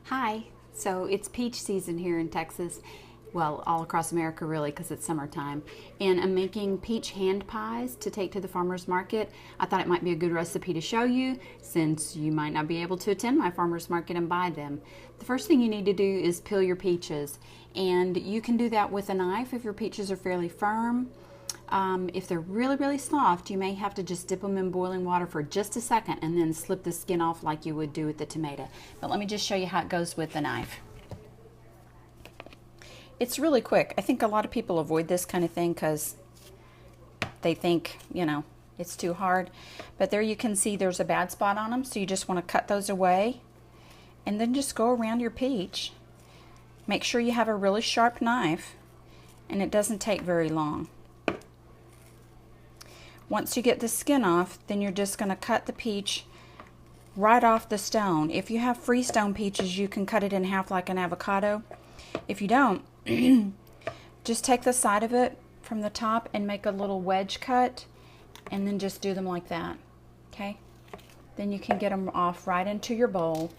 Hi, so it's peach season here in Texas, well, all across America really because it's summertime, and I'm making peach hand pies to take to the farmer's market. I thought it might be a good recipe to show you since you might not be able to attend my farmer's market and buy them. The first thing you need to do is peel your peaches, and you can do that with a knife if your peaches are fairly firm. If they're really soft, you may have to just dip them in boiling water for just a second and then slip the skin off like you would do with the tomato. But let me just show you how it goes with the knife. It's really quick. I think a lot of people avoid this kind of thing because they think, it's too hard. But there you can see there's a bad spot on them, so you just want to cut those away. And then just go around your peach. Make sure you have a really sharp knife, and it doesn't take very long. Once you get the skin off, then you're just going to cut the peach right off the stone. If you have freestone peaches, you can cut it in half like an avocado. If you don't, just take the side of it from the top and make a little wedge cut, and then just do them like that. Okay? Then you can get them off right into your bowl.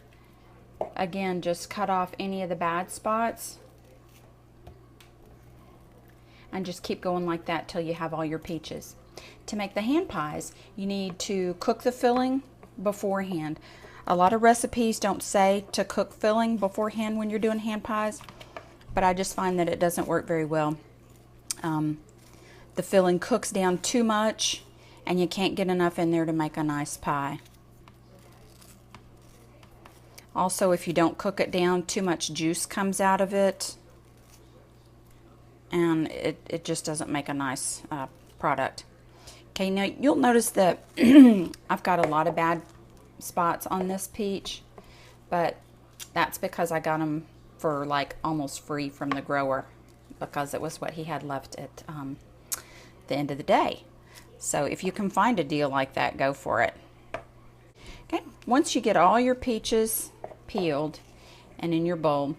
Again, just cut off any of the bad spots. And just keep going like that till you have all your peaches. To make the hand pies, you need to cook the filling beforehand. A lot of recipes don't say to cook filling beforehand when you're doing hand pies, but I just find that it doesn't work very well. The filling cooks down too much, and you can't get enough in there to make a nice pie. Also, if you don't cook it down, too much juice comes out of it, and it just doesn't make a nice product. Okay, now you'll notice that I've got a lot of bad spots on this peach, but that's because I got them for like almost free from the grower because it was what he had left at the end of the day. So if you can find a deal like that, go for it. Okay, once you get all your peaches peeled and in your bowl,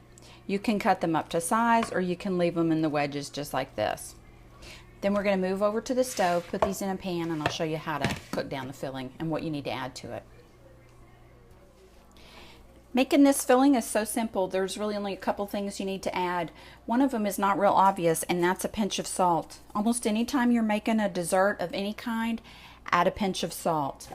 you can cut them up to size, or you can leave them in the wedges just like this. Then we're going to move over to the stove, put these in a pan, and I'll show you how to cook down the filling and what you need to add to it. Making this filling is so simple. There's really only a couple things you need to add. One of them is not real obvious, and that's a pinch of salt. Almost any time you're making a dessert of any kind, add a pinch of salt.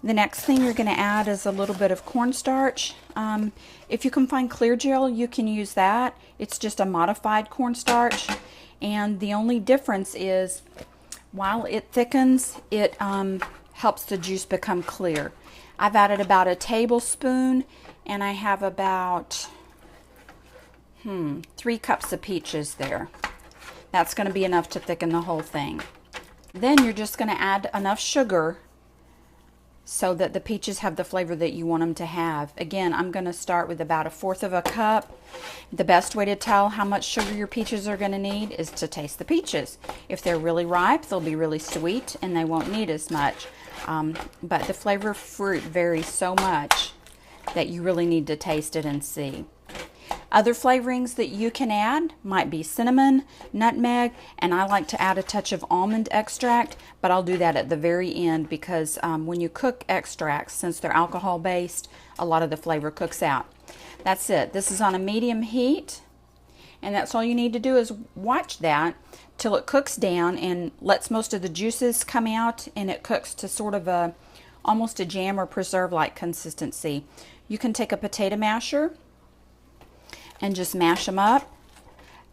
The next thing you're going to add is a little bit of cornstarch. If you can find clear gel, you can use that. It's just a modified cornstarch. And the only difference is, while it thickens, it helps the juice become clear. I've added about a tablespoon, and I have about 3 cups of peaches there. That's going to be enough to thicken the whole thing. Then you're just going to add enough sugar so that the peaches have the flavor that you want them to have. Again, I'm going to start with about 1/4 cup. The best way to tell how much sugar your peaches are going to need is to taste the peaches. If they're really ripe, they'll be really sweet and they won't need as much. But the flavor of fruit varies so much that you really need to taste it and see. Other flavorings that you can add might be cinnamon, nutmeg, and I like to add a touch of almond extract, but I'll do that at the very end because when you cook extracts, since they're alcohol based, a lot of the flavor cooks out. That's it. This is on a medium heat, and that's all you need to do is watch that till it cooks down and lets most of the juices come out, and it cooks to sort of almost a jam or preserve-like consistency. You can take a potato masher and just mash them up.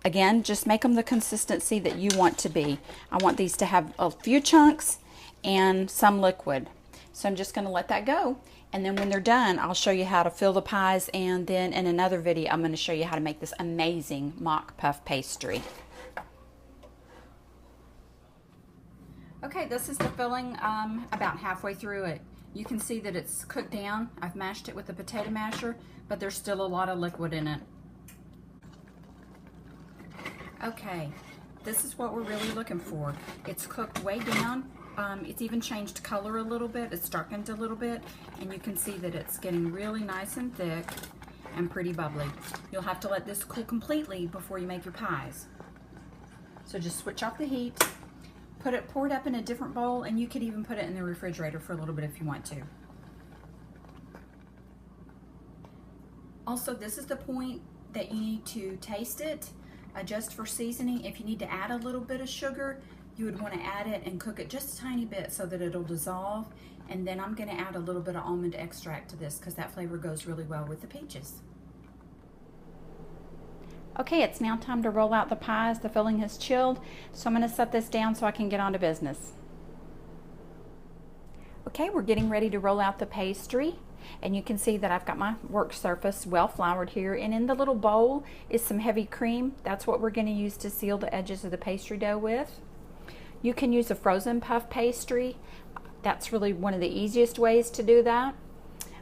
Again, just make them the consistency that you want to be. I want these to have a few chunks and some liquid. So I'm just going to let that go. And then when they're done, I'll show you how to fill the pies. And then in another video, I'm going to show you how to make this amazing mock puff pastry. Okay, this is the filling about halfway through it. You can see that it's cooked down. I've mashed it with the potato masher, but there's still a lot of liquid in it. Okay, this is what we're really looking for. It's cooked way down. It's even changed color a little bit. It's darkened a little bit, and you can see that it's getting really nice and thick and pretty bubbly. You'll have to let this cool completely before you make your pies. So just switch off the heat, pour it up in a different bowl, and you could even put it in the refrigerator for a little bit if you want to. Also, this is the point that you need to taste it, adjust for seasoning. If you need to add a little bit of sugar, you would want to add it and cook it just a tiny bit so that it'll dissolve. And then I'm going to add a little bit of almond extract to this because that flavor goes really well with the peaches. Okay, it's now time to roll out the pies. The filling has chilled, so I'm going to set this down so I can get on to business. Okay, we're getting ready to roll out the pastry, and you can see that I've got my work surface well floured here, and in the little bowl is some heavy cream. That's what we're going to use to seal the edges of the pastry dough with. You can use a frozen puff pastry. That's really one of the easiest ways to do that,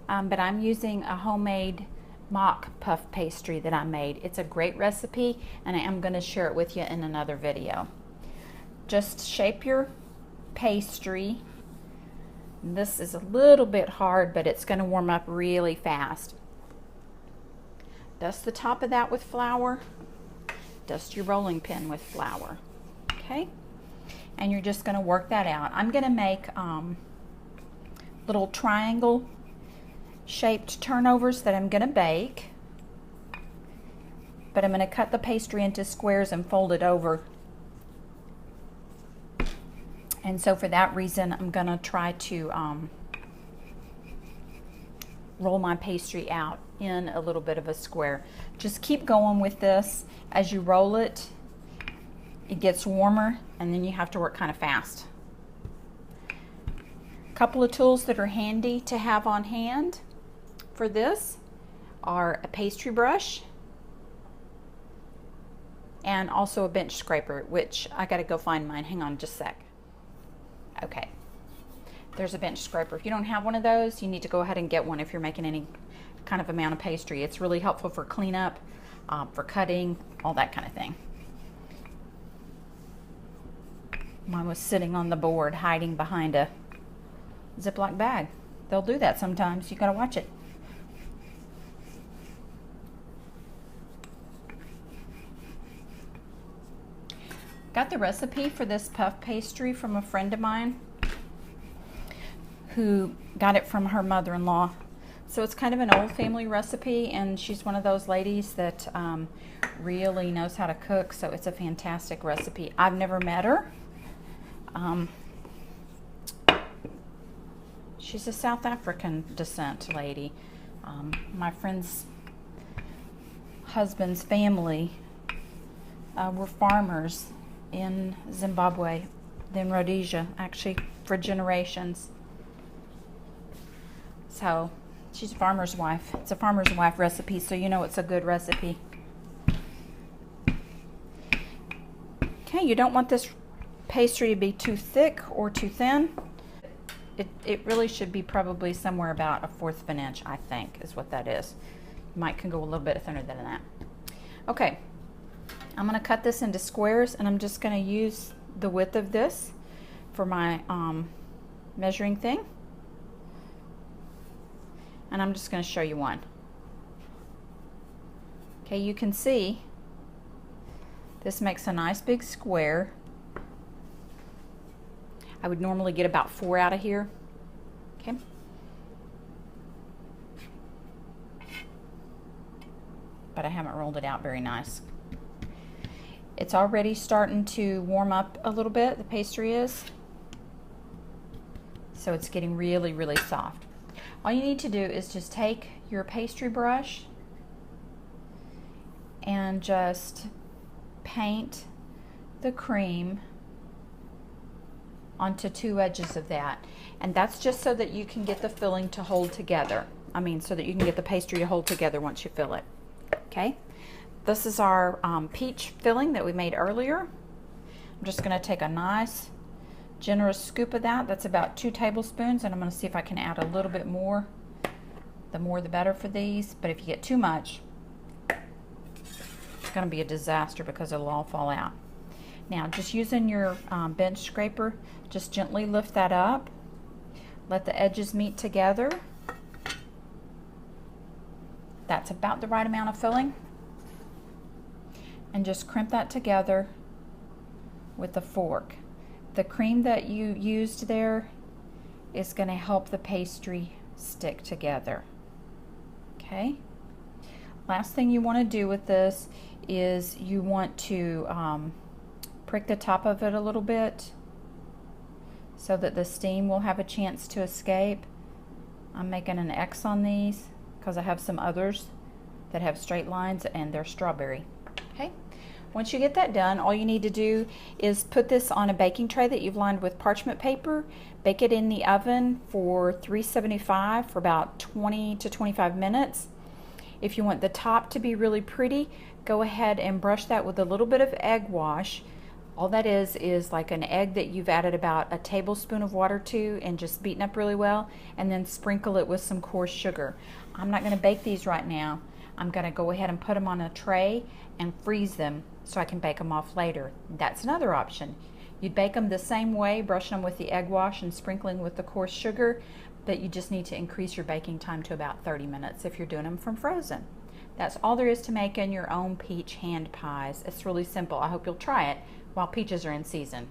but I'm using a homemade mock puff pastry that I made. It's a great recipe, and I am going to share it with you in another video. Just shape your pastry. This is a little bit hard, but it's going to warm up really fast. Dust the top of that with flour. Dust your rolling pin with flour. Okay? And you're just going to work that out. I'm going to make little triangle shaped turnovers that I'm going to bake, but I'm going to cut the pastry into squares and fold it over. And so for that reason, I'm going to try to roll my pastry out in a little bit of a square. Just keep going with this. As you roll it, it gets warmer, and then you have to work kind of fast. A couple of tools that are handy to have on hand for this are a pastry brush and also a bench scraper, which I got to go find mine. Hang on just a sec. Okay, there's a bench scraper. If you don't have one of those, you need to go ahead and get one if you're making any kind of amount of pastry. It's really helpful for cleanup, for cutting, all that kind of thing. Mine was sitting on the board hiding behind a Ziploc bag. They'll do that sometimes. You gotta watch it. Got the recipe for this puff pastry from a friend of mine who got it from her mother-in-law. So it's kind of an old family recipe, and she's one of those ladies that really knows how to cook, so it's a fantastic recipe. I've never met her. She's a South African descent lady. My friend's husband's family were farmers in Zimbabwe, then Rhodesia, actually for generations. So she's a farmer's wife. It's a farmer's wife recipe, so you know it's a good recipe. Okay, you don't want this pastry to be too thick or too thin. It really should be probably somewhere about 1/4 of an inch, I think, is what that is. Might can go a little bit thinner than that. Okay, I'm going to cut this into squares, and I'm just going to use the width of this for my measuring thing. And I'm just going to show you one. Okay, you can see this makes a nice big square. I would normally get about 4 out of here. Okay. But I haven't rolled it out very nice. It's already starting to warm up a little bit, the pastry is. So it's getting really, really soft. All you need to do is just take your pastry brush and just paint the cream onto 2 edges of that. And that's just so that you can get the filling to hold together. I mean, so that you can get the pastry to hold together once you fill it. Okay? This is our peach filling that we made earlier. I'm just going to take a nice, generous scoop of that. That's about 2 tablespoons, and I'm going to see if I can add a little bit more. The more the better for these, but if you get too much, it's going to be a disaster because it'll all fall out. Now, just using your bench scraper, just gently lift that up. Let the edges meet together. That's about the right amount of filling. And just crimp that together with a fork. The cream that you used there is going to help the pastry stick together. Okay? Last thing you want to do with this is you want to prick the top of it a little bit so that the steam will have a chance to escape. I'm making an X on these because I have some others that have straight lines and they're strawberry. Okay, once you get that done, all you need to do is put this on a baking tray that you've lined with parchment paper. Bake it in the oven for 375 for about 20 to 25 minutes. If you want the top to be really pretty, go ahead and brush that with a little bit of egg wash. All that is like an egg that you've added about a tablespoon of water to and just beaten up really well, and then sprinkle it with some coarse sugar. I'm not going to bake these right now. I'm going to go ahead and put them on a tray and freeze them so I can bake them off later. That's another option. You'd bake them the same way, brushing them with the egg wash and sprinkling with the coarse sugar, but you just need to increase your baking time to about 30 minutes if you're doing them from frozen. That's all there is to making your own peach hand pies. It's really simple. I hope you'll try it while peaches are in season.